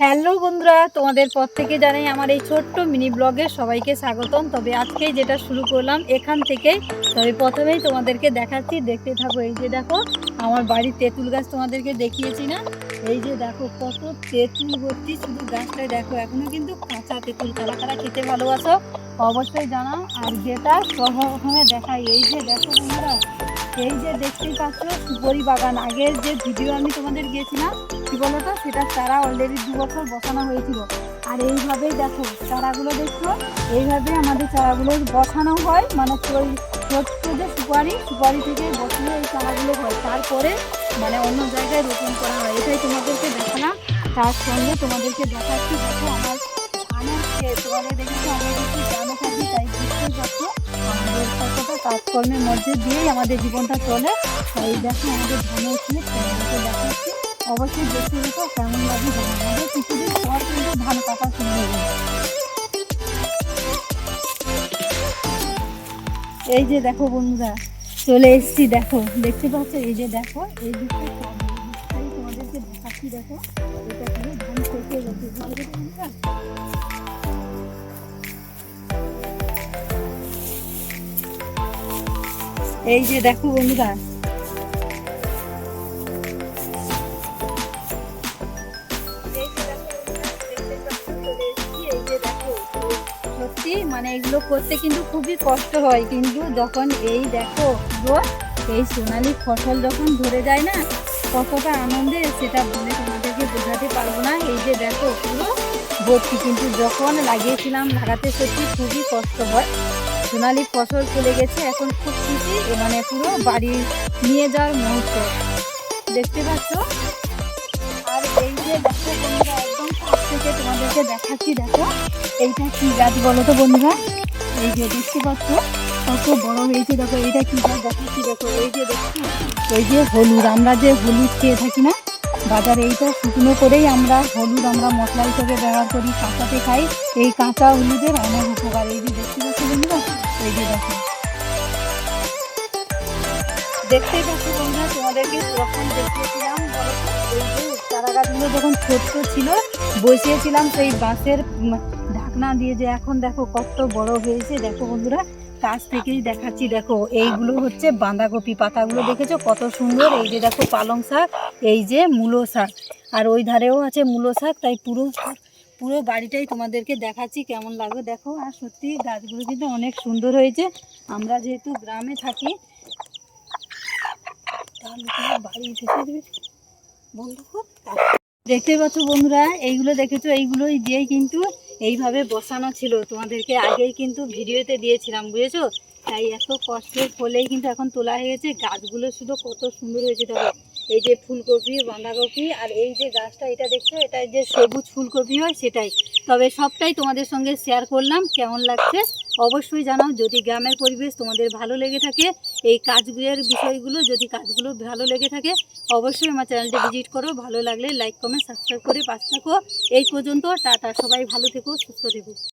Hello বন্ধুরা, তোমাদের প্রত্যেকে জানাই আমার এই ছোট্ট মিনি ব্লগে সবাইকে স্বাগতম। তবে আজকে যেটা শুরু করলাম এখান থেকেই। তবে প্রথমেই তোমাদেরকে দেখাচ্ছি, দেখতে থাকো। এই যে দেখো আমার বাড়ির তেঁতুল গাছ, তোমাদেরকে দেখিয়েছি না? এই যে দেখো কত তেঁতুল ভর্তি, শুধু গাছটাই দেখো এখনো কিন্তু কাঁচা তেঁতুল। কারা কারা খেতে ভালোবাসো অবশ্যই জানাও। আর যেটা সর্বপ্রথমে দেখাই, এই যে দেখো বন্ধুরা, এই যে দেখতেই পাচ্ছ সুপারি বাগান। আগের যে ভিডিও আমি তোমাদের গিয়েছিলাম কি বলতো, সেটা চারা অলরেডি 2 বছর বসানো হয়েছিল। আর এইভাবেই দেখো চারাগুলো দেখছো, এইভাবে আমাদের চারাগুলো বসানো হয়। মানে ছোট্ট যে সুপারি থেকে বসিয়ে এই চারাগুলো হয়, তারপরে মানে অন্য জায়গায় রোপণ করা হয়। এটাই তোমাদেরকে দেখালাম। তার সঙ্গে তোমাদেরকে দেখাচ্ছি, দেখো আমার ধানের ক্ষেত। তোমাদের দেখেছো আমি একটু গ্রামে থাকি, তাই বুঝতেই পারছো আমাদের কতটা কাজকর্মের মধ্যে দিয়েই আমাদের জীবনটা চলে। তাই দেখো আমাদের ধানের ক্ষেত, তোমাদেরকে দেখাচ্ছি। অবশ্যই দেখতে দেখো কেমন লাগে জানো। আমাদের কিছুদিন পর কিন্তু ধান কাটা শুরু হয়ে যাবে। এই যে দেখো বন্ধুরা, চলে এসেছি। দেখো দেখতে পাচ্ছ, এই যে দেখো এই দিকটা তোমাদেরকে দেখাচ্ছি। দেখো এটা পুরো ধান পেকে গেছে, বুঝতে পেরেছো বন্ধুরা? এই যে দেখো বন্ধুরা, সত্যি মানে এগুলো করতে কিন্তু খুবই কষ্ট হয়, কিন্তু যখন এই দেখো পুরো এই সোনালি ফসল যখন ধরে যায় না, কতটা আনন্দে সেটা বলে তোমাদেরকে বোঝাতে পারবো না। এই যে দেখো পুরো ভর্তি, কিন্তু যখন লাগিয়েছিলাম লাগাতে সত্যি খুবই কষ্ট হয়। সোনালি ফসল চলে গেছে, এখন খুব খুশি, মানে পুরো বাড়ি নিয়ে যাওয়ার মুহূর্ত, দেখতে পাচ্ছ। আর এই যে দেখো বন্ধুরা, একদম কাছ থেকে তোমাদেরকে দেখাচ্ছি। দেখো এইটা কি গাছ বলো তো বন্ধুরা? এই যে দেখতে পাচ্ছ কত বড় হয়েছে। দেখো এইটা কি গাছ দেখাচ্ছি। দেখো এই যে দেখছি, ওই যে হলুদ, আমরা যে হলুদ খেয়ে থাকি না বাজারে, এইটা শুকনো করেই আমরা হলুদ আমরা মশলা হিসেবে ব্যবহার করি, কাঁচাতে খাই। এই কাঁচা হলুদের অনেক উপকার। এই যে দেখতে পাচ্ছ বন্ধুরা, এই যে দেখো দেখতেই পাচ্ছ বন্ধুরা, তোমাদেরকে যখন দেখিয়েছিলাম বলো তো, এই যে চারা গাছগুলো যখন ছোট্ট ছিল বসিয়েছিলাম সেই বাঁশের ঢাকনা দিয়ে, যে এখন দেখো কত বড় হয়েছে। দেখো বন্ধুরা কাছ থেকেই দেখাচ্ছি। দেখো এইগুলো হচ্ছে বাঁধাকপি, পাতাগুলো দেখেছো কত সুন্দর। এই যে দেখো পালং শাক, এই যে মূলো শাক, আর ওই ধারেও আছে মূলো শাক। তাই পুরো পুরো বাড়িটাই তোমাদেরকে দেখাচ্ছি কেমন লাগবে দেখো। আর সত্যি গাছগুলো কিন্তু অনেক সুন্দর হয়েছে। আমরা যেহেতু গ্রামে থাকি, দেখতে পাচ্ছ বন্ধুরা, এইগুলো দেখেছো, এইগুলোই দিয়েই কিন্তু এইভাবে বসানো ছিল। তোমাদেরকে আগেই কিন্তু ভিডিওতে দিয়েছিলাম, বুঝেছো? তাই এত কষ্টের ফলেই কিন্তু এখন তোলা হয়ে গেছে। গাছগুলো শুধু কত সুন্দর হয়েছে। দেখো এই যে ফুলকপি, বাঁধাকপি, আর এই যে গাছটা এটা দেখছো, এটা যে সবুজ ফুলকপি হয় সেটাই। তবে সবটাই তোমাদের সঙ্গে শেয়ার করলাম। কেমন লাগছে অবশ্যই জানাও। যদি গ্রামের পরিবেশ তোমাদের ভালো লেগে থাকে, এই কাজগুলোর বিষয়গুলো যদি কাজগুলো ভালো লেগে থাকে, অবশ্যই আমার চ্যানেলটি ভিজিট করো। ভালো লাগলে লাইক কমেন্ট সাবস্ক্রাইব করে পাশে থাকো। এই পর্যন্ত, টাটা। সবাই ভালো থেকো, সুস্থ থেকো।